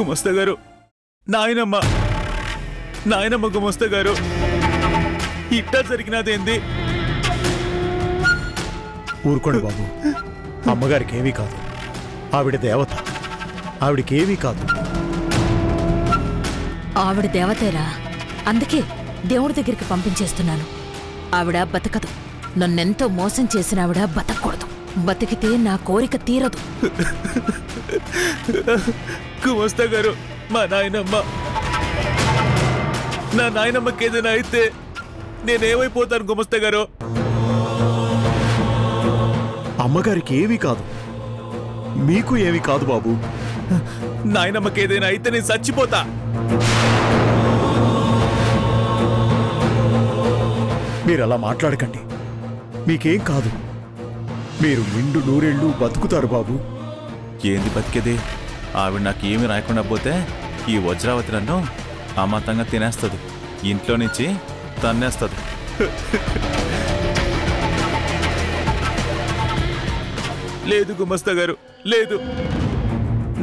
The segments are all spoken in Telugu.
గుమస్తా గారు, నాయనమ్మ నాయనమ్మ గుమస్తా గారు, ఇట్టా జరిగినదేంది? ఊరుకోండి బాబు, అమ్మగారికి ఏమీ కాదు. ఆవిడ దేవత, ఆవిడకేమీ కాదు. ఆవిడ దేవతేరా, అందుకే దేవుడి దగ్గరికి పంపించేస్తున్నాను. ఆవిడ బతకదు. నన్నెంతో మోసం చేసిన ఆవిడ బతకూడదు. బతికితే నా కోరిక తీరదు. గుమస్తా గారు, మా నాయనమ్మ, నా నాయనమ్మకి ఏదైనా అయితే నేనేమైపోతాను గుమస్తా గారు? అమ్మగారికి ఏమీ కాదు, మీకు ఏమీ కాదు బాబు. నాయనమ్మకి ఏదైనా అయితే నేను చచ్చిపోతా. మీరు అలా మాట్లాడకండి, మీకేం కాదు. మీరు నిండు నూరేళ్ళు బతుకుతారు బాబు. ఏంది బతికేది? ఆవిడ నాకు ఏమి రాయకుండా పోతే ఈ వజ్రావతి నన్ను అమాతంగా తినేస్తుంది, ఇంట్లో నుంచి తన్నేస్తుంది. లేదు గుమస్తా గారు, లేదు.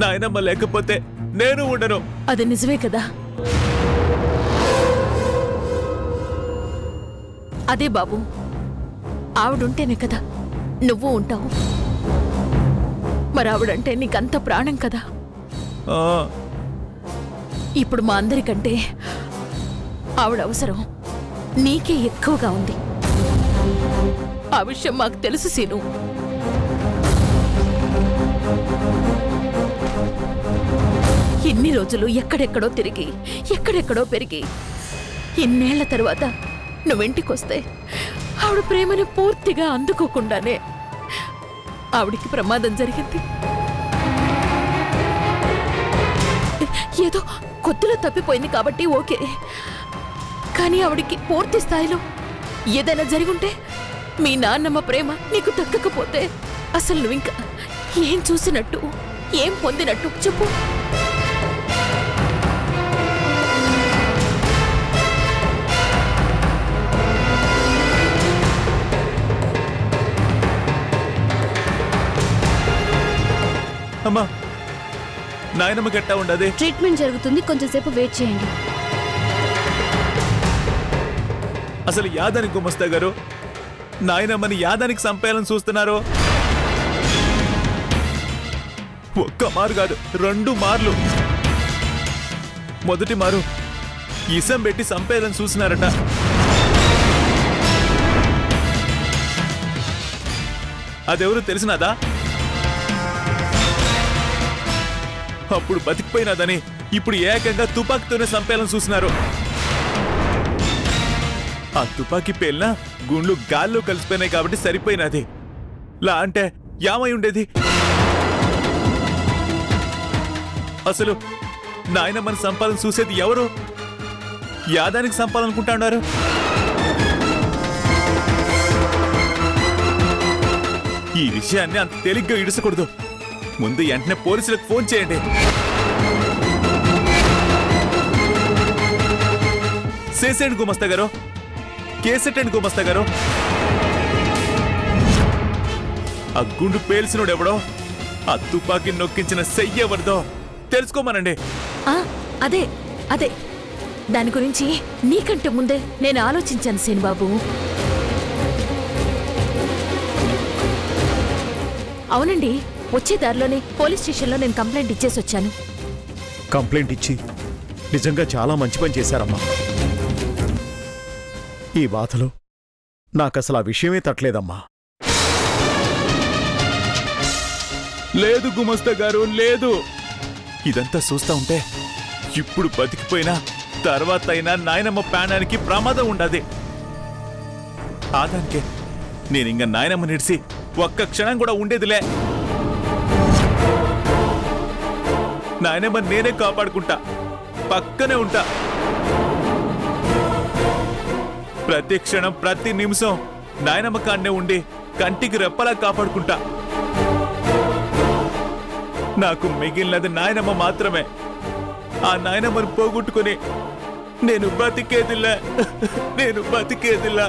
నాయనమ్మ లేకపోతే నేను ఉండను. అది నిజమే కదా? అదే బాబు, ఆవిడుంటేనే కదా నువ్వు ఉంటావు. మరి ఆవిడంటే నీకంత ప్రాణం కదా. ఇప్పుడు మా అందరికంటే ఆవిడ అవసరం నీకే ఎక్కువగా ఉంది. ఆ విషయం మాకు తెలుసు సీను. ఇన్ని రోజులు ఎక్కడెక్కడో తిరిగి, ఎక్కడెక్కడో పెరిగి, ఇన్నేళ్ల తరువాత నువ్వింటికొస్తే ఆవిడ ప్రేమను పూర్తిగా అందుకోకుండానే ఆవిడికి ప్రమాదం జరిగింది. ఏదో కొద్దిలో తప్పిపోయింది కాబట్టి ఓకే, కానీ ఆవిడికి పూర్తి స్థాయిలో ఏదైనా జరిగుంటే, మీ నాన్నమ్మ ప్రేమ నీకు దక్కకపోతే అసలు నువ్వింకా ఏం చూసినట్టు, ఏం పొందినట్టు చెప్పు. అమ్మా, నాయనమ్మ గట్టా ఉండదే. ట్రీట్మెంట్ జరుగుతుంది, కొంచెం సేపు వెయిట్ చేయండి. అసలు యాదానికి గుమస్తా గారు, నాయనమ్మని యాదానికి చంపేయాలని చూస్తున్నారు. ఒక్క మారు కాదు, 2 మార్లు. మొదటి మారు ఇసం పెట్టి చంపేయాలని చూసినారట. అదెవరు తెలిసినదా? అప్పుడు బతికిపోయినాదని ఇప్పుడు ఏకంగా తుపాకీతోనే చంపేయాలని చూసినారు. ఆ తుపాకీ పేలిన గుండ్లు గాల్లో కలిసిపోయినాయి కాబట్టి సరిపోయినది. లా అంటే యామై ఉండేది. అసలు నాయనమ్మని చంపాలని చూసేది ఎవరు? యాదానికి చంపాలనుకుంటా ఉన్నారు. ఈ విషయాన్ని అంత తేలిగ్గా ఇడసకూడదు. ముందు వెంటనే పోలీసులకు ఫోన్ చేయండి. చేసేయండి గుమస్తా గారు, కేసెట్టండి గుమస్తా గారు. ఆ గుండు పేల్సినోడు ఎవడో, ఆ తుపాకీ నొక్కించిన సెయ్యి ఎవరిదో తెలుసుకోమనండి. అదే అదే దాని గురించి నీకంటే ముందే నేను ఆలోచించాను సీనుబాబు. అవునండి, వచ్చే దారిలోనే పోలీస్ స్టేషన్లో నేను కంప్లైంట్ ఇచ్చేసి వచ్చాను. కంప్లైంట్ ఇచ్చి నిజంగా చాలా మంచి పని చేశారమ్మా. ఈ బాధలో నాకసలు ఆ విషయమే తట్టలేదమ్మా. లేదు గుమస్తా గారు, లేదు. ఇదంతా చూస్తా ఉంటే ఇప్పుడు బతికిపోయినా తర్వాత అయినా నాయనమ్మ ప్రాణానికి ప్రమాదం ఉండదు. ఆదానికే నేనింక నాయనమ్మ నిడిసి ఒక్క క్షణం కూడా ఉండేదిలే. నాయనమ్మ నేనే కాపాడుకుంటా, పక్కనే ఉంటా. ప్రతి క్షణం ప్రతి నిమిషం నాయనమ్మ కాన్నే ఉండి కంటికి రెప్పలా కాపాడుకుంటా. నాకు మిగిలినది నాయనమ్మ మాత్రమే. ఆ నాయనమ్మను పోగొట్టుకుని నేను బతికేదిలా, నేను బతికేదిలా.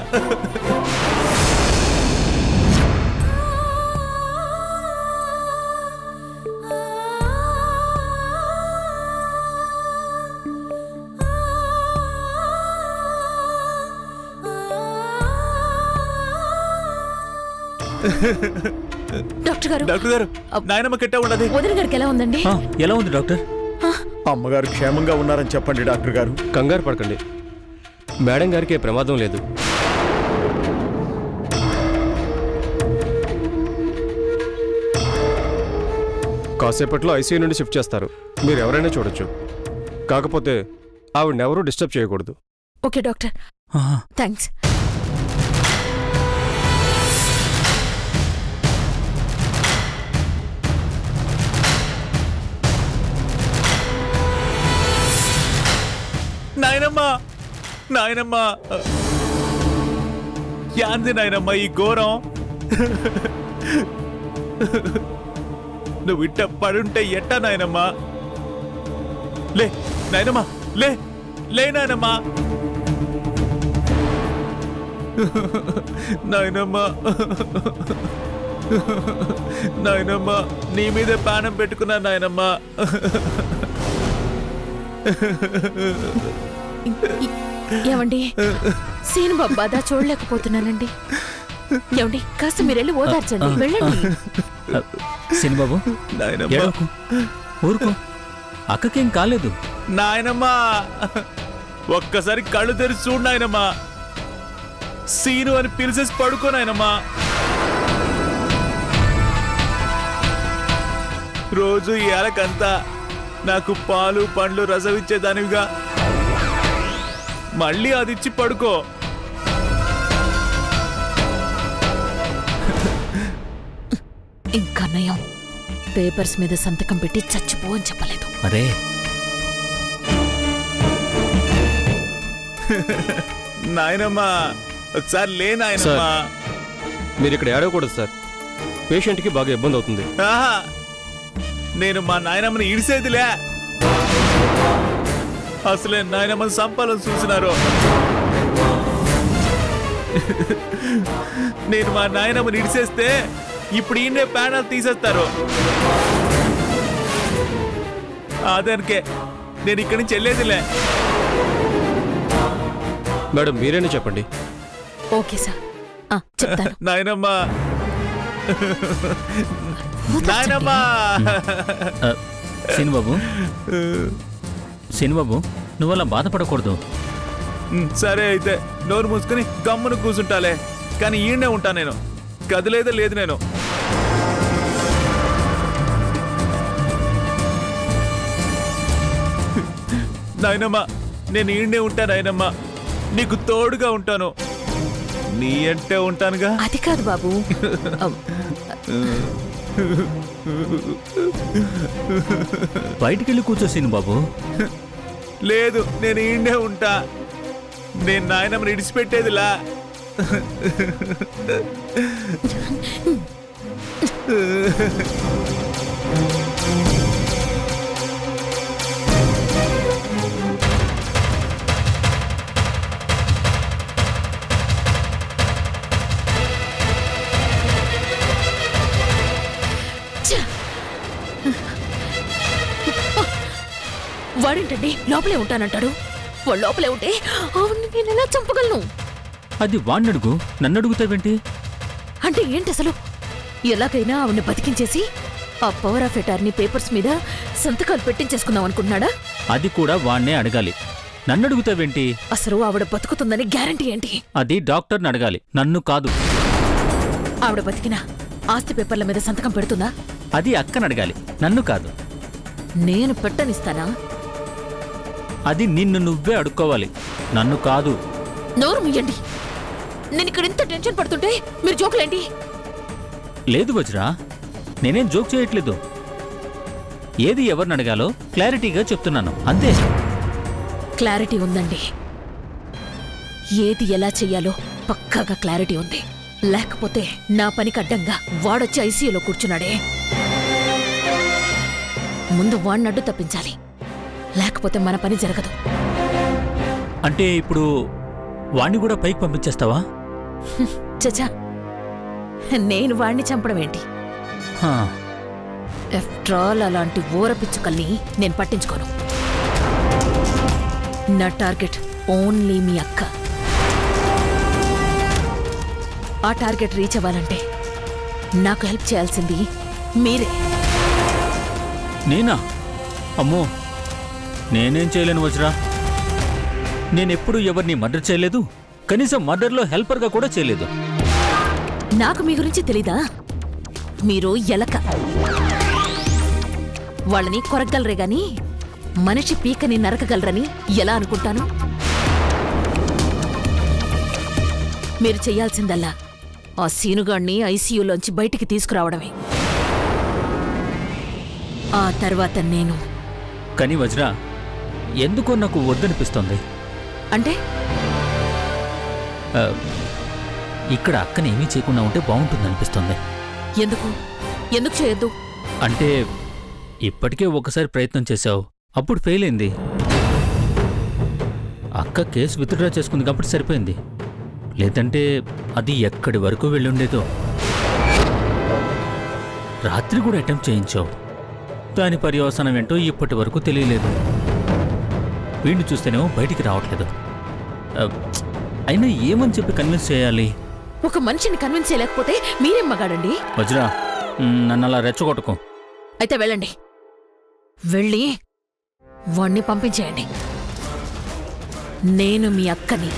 డాక్టర్ గారు డాక్టర్ గారు నాయనమ్మ కెట్టా ఉండదు. వదిన గారికి ఎలా ఉందండి? ఎలా ఉంది డాక్టర్? అమ్మగారు క్షేమంగా ఉన్నారని చెప్పండి డాక్టర్ గారు. కంగారు పడకండి, మేడం గారికి ఏ ప్రమాదం లేదు. కాసేపట్లో ఐసీయూ నుండి షిఫ్ట్ చేస్తారు. మీరు ఎవరైనా చూడొచ్చు, కాకపోతే ఆవిడనెవరూ డిస్టర్బ్ చేయకూడదు. Okay doctor, thanks. నాయనమ్మ నాయనమ్మ యాంది నాయనమ్మ ఈ ఘోరం. నువ్వు ఇట్ట పడుంటే ఎట్టా నాయనమ్మా? లే నాయనమ్మా, లే లే నాయనమ్మా. నాయనమ్మా నాయనమ్మా, నీ మీదే ప్రాణం పెట్టుకున్నా నాయనమ్మా. ఏమండి, సీను బాబా చూడలేకపోతున్నానండి. ఏమండి, కాస్త మీరు వెళ్ళి ఓదార్చండి, వెళ్ళండి. సినిబాబు ఊరుకో, అక్కకేం కాలేదు. నాయనమ్మా ఒక్కసారి కళ్ళు తెరిచి చూడు నాయనమ్మా. సీను అని పిలిచేసి పడుకో నాయనమ్మా. రోజు ఈ ఏలకంతా నాకు పాలు పండ్లు రసం ఇచ్చేదానివిగా, మళ్ళీ అది ఇచ్చి పడుకో. ఇంకా నయం, పేపర్స్ మీద సంతకం పెట్టి చచ్చిపో అని చెప్పలేదు. అరే నాయనమ్మా ఒకసారి లే నాయనమ్మా. మీరు ఇక్కడ ఏడవకూడదు సార్, పేషెంట్కి బాగా ఇబ్బంది అవుతుంది. నేను మా నాయనమ్మని ఇడిసేదిలే. అసలే నాయనమ్మని సంపాలని చూసినారు. నేను మా నాయనమ్మని ఇడిసేస్తే ఇప్పుడు ఈయనే ప్యానల్ తీసేస్తారు. అదనికే నేను ఇక్కడి నుంచి వెళ్ళేదిలే. మేడం మీరేనే చెప్పండి. ఓకే సార్, చెప్తాను. నాయనమ్మా నాయనమ్మా. సినిబాబు సినిబాబు, నువ్వు అలా బాధపడకూడదు. సరే అయితే నోరు మూసుకుని గమ్మును కూర్చుంటాలే, కానీ ఈయనే ఉంటా నేను, కదిలేదే లేదు నేను. నాయనమ్మా నేను ఈయనే ఉంటా నాయనమ్మా, నీకు తోడుగా ఉంటాను. నీ అంటే ఉంటానుగా. అది కాదు బాబు, బయటికెళ్ళి కూర్చో సినిబాబు. లేదు నేను ఈయనే ఉంటా, నేను నాయనమ్మని ఇడిచిపెట్టేదిలా. వాడేంటండి లోపలే ఉంటానంటాడు? వాడు లోపలే ఉంటే అవును నేను ఎలా చంపగలను? అది వాణ్ణడుగు, నన్ను అడుగుతావేంటి? అంటే ఏంటి అసలు? ఎలాగైనా ఆవిడ్ని బతికించేసి ఆ పవర్ ఆఫ్ అటార్నీ పేపర్స్ మీద సంతకాలు పెట్టించేసుకుందాం అనుకుంటున్నాడా? అది కూడా వాణ్ణే అడగాలి, నన్ను అడుగుతావేంటి? అసలు ఆవిడ బతుకుతుందని గ్యారంటీ ఏంటి? అది డాక్టర్ని అడగాలి, నన్ను కాదు. ఆవిడ బతికినా ఆస్తి పేపర్ల మీద సంతకం పెడుతుందా? అది అక్కని అడగాలి, నన్ను కాదు. నేను పెట్టనిస్తానా? అది నిన్ను నువ్వే అడుక్కోవాలి, నన్ను కాదు. నోరు ముయ్యండి. నేను ఇక్కడ ఇంత టెన్షన్ పడుతుంటే మీరు జోకులేంటి? లేదు వజ్రా, నేనేం జోక్ చేయట్లేదు. ఏది ఎవరిని అడగాలో క్లారిటీగా చెప్తున్నాను, అంతే. క్లారిటీ ఉందండి, ఏది ఎలా చెయ్యాలో పక్కాగా క్లారిటీ ఉంది. లేకపోతే నా పనికి అడ్డంగా వాడొచ్చి ఐసీయూలో కూర్చున్నాడే, ముందు వాణ్ణడ్డు తప్పించాలి, లేకపోతే మన పని జరగదు. అంటే ఇప్పుడు వాణ్ణి కూడా పైకి పంపించేస్తావా? చచా, నేను వాణ్ణి చంపడం ఏంటి? హా. ఆఫ్టర్ ఆల్ అలాంటి ఊరపిచ్చుకల్ని నేను పట్టించుకోను. నా టార్గెట్ ఓన్లీ మీ అక్క. ఆ టార్గెట్ రీచ్ అవ్వాలంటే నాకు హెల్ప్ చేయాల్సింది మీరే. నేనా? అమ్మో, నేనేం చేయలేను వజ్రా. నేనెప్పుడు ఎవరిని మర్డర్ చేయలేదు, కనీసం మర్డర్లో హెల్పర్గా కూడా చేయలేదు. నాకు మీ గురించి తెలీదా? మీరు ఎలక. వాళ్ళని కొరగలరే గాని మనిషి పీకని నరకగలరని ఎలా అనుకుంటాను? మీరు చెయ్యాల్సిందల్లా ఆ సీనుగాణ్ణి ఐసీయూలోంచి బయటికి తీసుకురావడమే. ఆ తర్వాత నేను. కానీ వజ్రా, ఎందుకో నాకు వద్దనిపిస్తోంది. అంటే ఇక్కడ అక్కని ఏమీ చేయకుండా ఉంటే బాగుంటుందనిపిస్తుంది. ఎందుకు ఎందుకు చేయొద్దు? అంటే ఇప్పటికే ఒకసారి ప్రయత్నం చేశావు, అప్పుడు ఫెయిల్ అయింది. అక్క కేసు విత్డ్రా చేసుకుంది కాబట్టి సరిపోయింది, లేదంటే అది ఎక్కడి వరకు వెళ్ళుండేదో. రాత్రి కూడా అటెంప్ట్ చేయించావు, దాని పర్యవసానం ఏంటో ఇప్పటి వరకు తెలియలేదు. వీడిని చూస్తేనేమో బయటికి రావట్లేదు. అయినా ఏమని చెప్పి కన్విన్స్ చేయాలి? ఒక మనిషిని కన్విన్స్ చేయలేకపోతే మీరేం మగాడండి? వజ్రా, నన్ను అలా రెచ్చగొట్టకు. అయితే వెళ్ళండి, వెళ్ళి వాణ్ణి పంపించేయండి. నేను మీ అక్కని.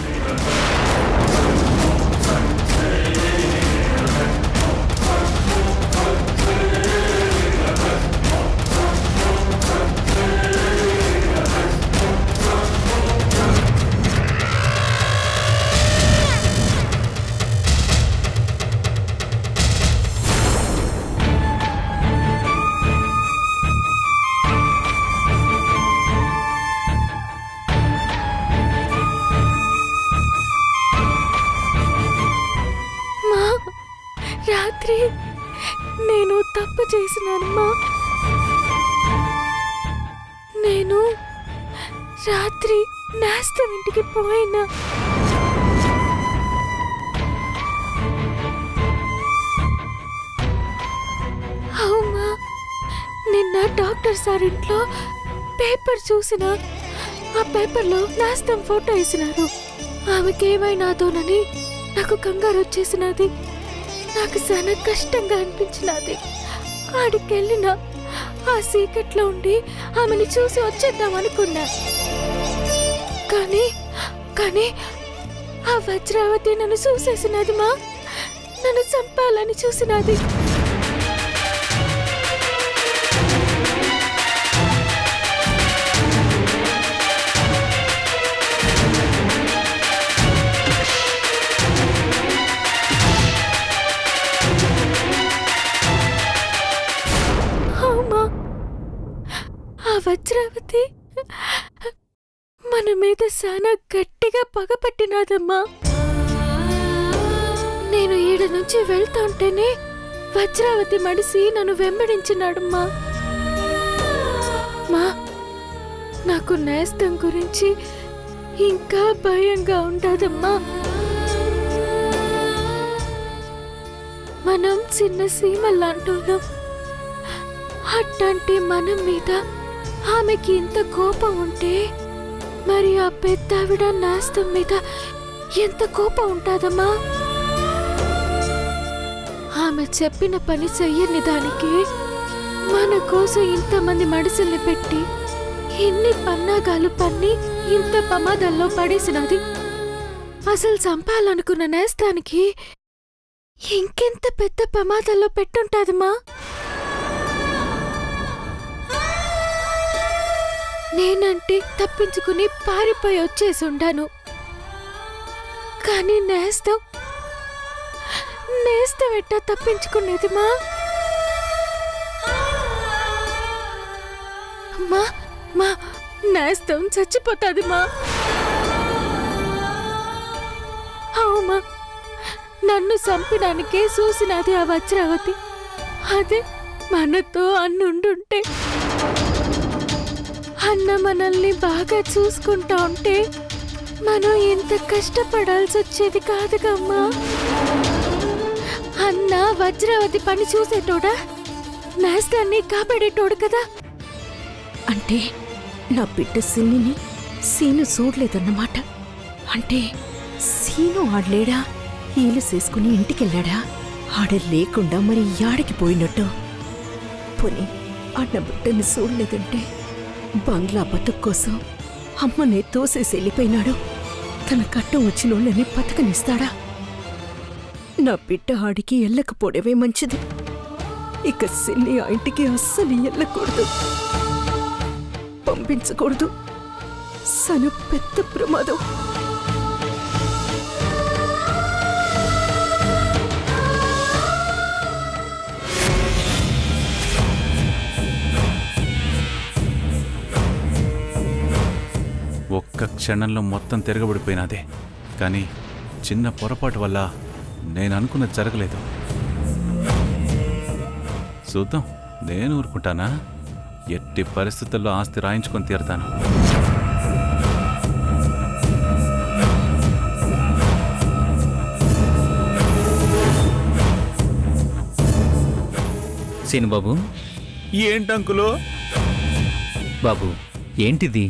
రాత్రి నేను తప్పు చేసినానమ్మా. నేను రాత్రి నేస్తం ఇంటికి పోయినా. అవుమా, నిన్న డాక్టర్ సార్ ఇంట్లో పేపర్ చూసిన. ఆ పేపర్లో నేస్తం ఫోటో వేసినారు. ఆమెకేమైనాదోనని నాకు కంగారు వచ్చేసినది. నాకు చాలా కష్టంగా అనిపించినది. ఆడికెళ్ళిన ఆ సీకట్లో ఉండి ఆమెని చూసి వచ్చేద్దాం అనుకున్నా. కానీ ఆ వజ్రావతి నన్ను చూసేసినది మా. నన్ను చంపాలని చూసినది. వజ్రావతి మన మీద చాలా గట్టిగా పగపట్టినాదమ్మా. నేను ఈడ నుంచి వెళ్తా ఉంటేనే వజ్రావతి మడిసి నన్ను వెంబడించినాడమ్మా. మా నాకు నేస్తం గురించి ఇంకా భయంగా ఉండదమ్మా. మనం చిన్న సీమల్లాంటున్నాం. అట్లాంటి మనం మీద ఆమెకి ఇంత కోపం ఉంటే మరి ఆ పెద్దావిడ నేస్తం మీద ఎంత కోపం ఉంటాదమ్మా. ఆమె చెప్పిన పని చెయ్యని దానికి మన కోసం ఇంతమంది మనుషుల్ని పెట్టి ఇన్ని పన్నాగాలు పన్ని ఇంత ప్రమాదాల్లో పడేసినది. అసలు చంపాలనుకున్న నేస్తానికి ఇంకెంత పెద్ద ప్రమాదాల్లో పెట్టుంటాదమ్మా. నేనంటే తప్పించుకుని పారిపోయి వచ్చేసి ఉండాను. కానీ నేస్తం ఎట్టా తప్పించుకునేది మా. మా మా నేస్తం చచ్చిపోతాది మా. అవుమా, నన్ను చంపడానికే చూసినది ఆ వజ్రావతి. అదే మనతో అన్నుండుంటే, అన్న మనల్ని బాగా చూసుకుంటా ఉంటే మనం ఎంత కష్టపడాల్సి వచ్చేది కాదుగమ్మా. అన్న వజ్రావతి పని చూసేటోడా, నేస్తాన్ని కాపాడేటోడు కదా. అంటే నా బిడ్డ సిన్నిని సీను చూడలేదన్నమాట. అంటే సీను ఆడలేడా, ఈలు చేసుకుని ఇంటికెళ్ళాడా? ఆడ లేకుండా మరి యాడికి పోయినట్టు? పోనీ అన్న బిడ్డని చూడలేదంటే బంగ్లా బతుకు కోసం అమ్మనే తోసేసి వెళ్ళిపోయినాడు. తన కట్టం వచ్చినోళ్ళని బతకనిస్తాడా? నా బిడ్డ ఆడికి వెళ్ళకపోవడమే మంచిది. ఇక సిన్ని ఆ ఇంటికి అస్సలు వెళ్ళకూడదు, పంపించకూడదు. సను పెద్ద ప్రమాదం. ఒక్క క్షణంలో మొత్తం తిరగబడిపోయినదే. కానీ చిన్న పొరపాటు వల్ల నేను అనుకున్నది జరగలేదు. చూద్దాం, నేను ఊరుకుంటానా? ఎట్టి పరిస్థితుల్లో ఆస్తి రాయించుకొని తీరుతాను. సీను బాబు. ఏంటంకులు? బాబు, ఏంటిది?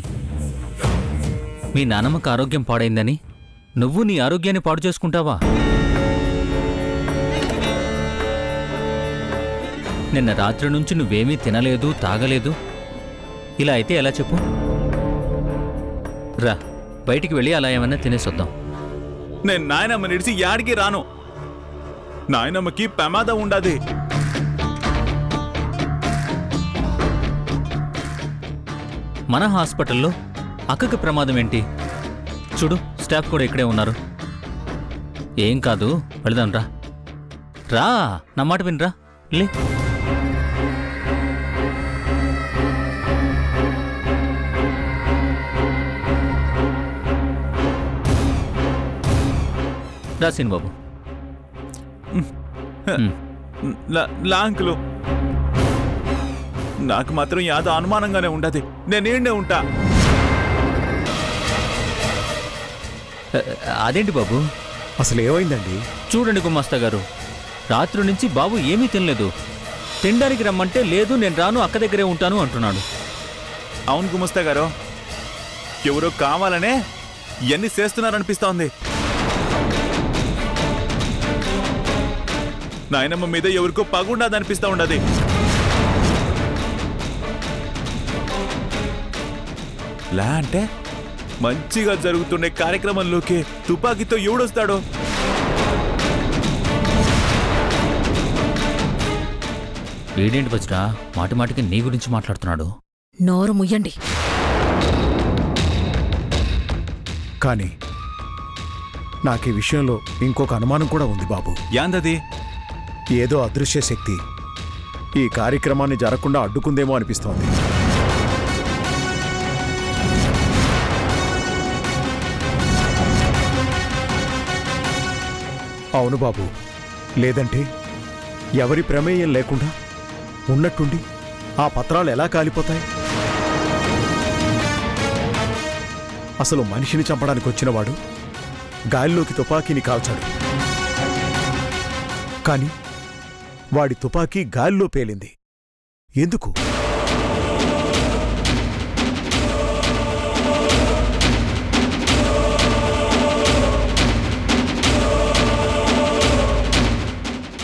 మీ నానమ్మకు ఆరోగ్యం పాడైందని నువ్వు నీ ఆరోగ్యాన్ని పాడు చేసుకుంటావా? నిన్న రాత్రి నుంచి నువ్వేమీ తినలేదు, తాగలేదు. ఇలా అయితే ఎలా చెప్పు? రా, బయటికి వెళ్ళి అలా ఏమన్నా తినేసొద్దాం. నేను నాయనమ్మ నిడిచి యాడికి రాను. నాయనమ్మకి ప్రమాదం ఉండదు. మన హాస్పిటల్లో అక్కకి ప్రమాదం ఏంటి? చూడు, స్టాఫ్ కూడా ఇక్కడే ఉన్నారు. ఏం కాదు, వెళదాం. రా రా, నా మాట వినరా. లే. రా సీన్ బాబు. లాంకులు, నాకు మాత్రం యాదో అనుమానంగానే ఉండదు. నేనేండే ఉంటా. అదేంటి బాబు? అసలు ఏమైందండి? చూడండి గుమాస్తా గారు, రాత్రి నుంచి బాబు ఏమీ తినలేదు. తినడానికి రమ్మంటే లేదు, నేను రాను, అక్క దగ్గరే ఉంటాను అంటున్నాడు. అవును గుమస్తా గారు, ఎవరో కావాలనే ఇవన్నీ చేస్తున్నారనిపిస్తోంది. నాయనమ్మ మీద ఎవరికో పగుండదనిపిస్తూ ఉండదు. లా అంటే మంచిగా జరుగుతుండే కార్యక్రమంలోకి తుపాకీతో ఎవడొస్తాడో? వీడేంటి వజ్రా మాటి మాటికి నీ గురించి మాట్లాడుతున్నాడు? నోరు ముయ్యండి. కానీ నాకు ఈ విషయంలో ఇంకొక అనుమానం కూడా ఉంది బాబు. యాందది? ఏదో అదృశ్య శక్తి ఈ కార్యక్రమాన్ని జరగకుండా అడ్డుకుందేమో అనిపిస్తోంది. అవును బాబు, లేదంటే ఎవరి ప్రమేయం లేకుండా ఉన్నట్టుండి ఆ పత్రాలు ఎలా కాలిపోతాయి? అసలు మనిషిని చంపడానికి వచ్చినవాడు గాలిలోకి తుపాకీని కాల్చాడు. కాని వాడి తుపాకీ గాలిలో పేలింది. ఎందుకు?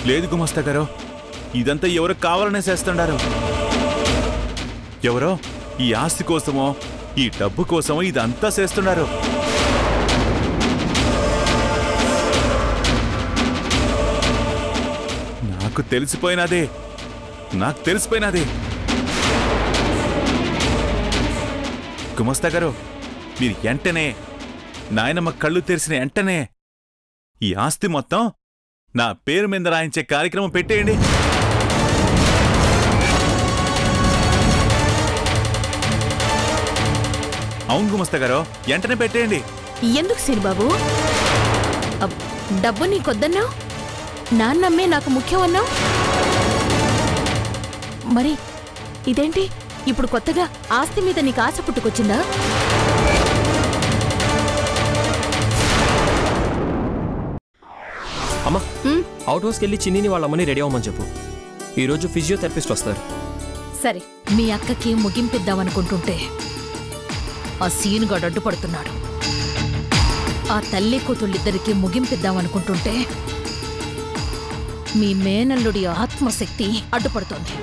లేదు గుమస్తా గారు, ఇదంతా ఎవరో కావాలనే చేస్తుండారు. ఎవరో ఈ ఆస్తి కోసమో ఈ డబ్బు కోసమో ఇదంతా చేస్తున్నారు. నాకు తెలిసిపోయినదే. గుమస్తా గారు, మీరు వెంటనే నాయనమ్మ కళ్ళు తెరిచిన వెంటనే ఈ ఆస్తి మొత్తం నా పేరు మీద రాయించే కార్యక్రమం పెట్టేయండి. అవును గుమస్తా గారు, వెంటనే పెట్టేయండి. ఎందుకు సీనుబాబు? డబ్బు నీకొద్దన్నావు, నాన్నమ్మే నాకు ముఖ్యం అన్నావు. మరి ఇదేంటి ఇప్పుడు కొత్తగా ఆస్తి మీద నీకు ఆశ పుట్టుకొచ్చిందా? అమ్మా, అవుట్ హౌస్కి వెళ్ళి చిన్నిని వాళ్ళ అమ్మని రెడీ అవ్వమని చెప్పు. ఈరోజు ఫిజియోథెరపిస్ట్ వస్తారు. సరే, మీ అక్కకి ముగింపిద్దామనుకుంటుంటే ఆ సీనుగాడు అడ్డుపడుతున్నాడు. ఆ తల్లి కూతుళ్ళిద్దరికీ ముగింపిద్దామనుకుంటుంటే మీ మేనల్లుడి ఆత్మశక్తి అడ్డుపడుతోంది.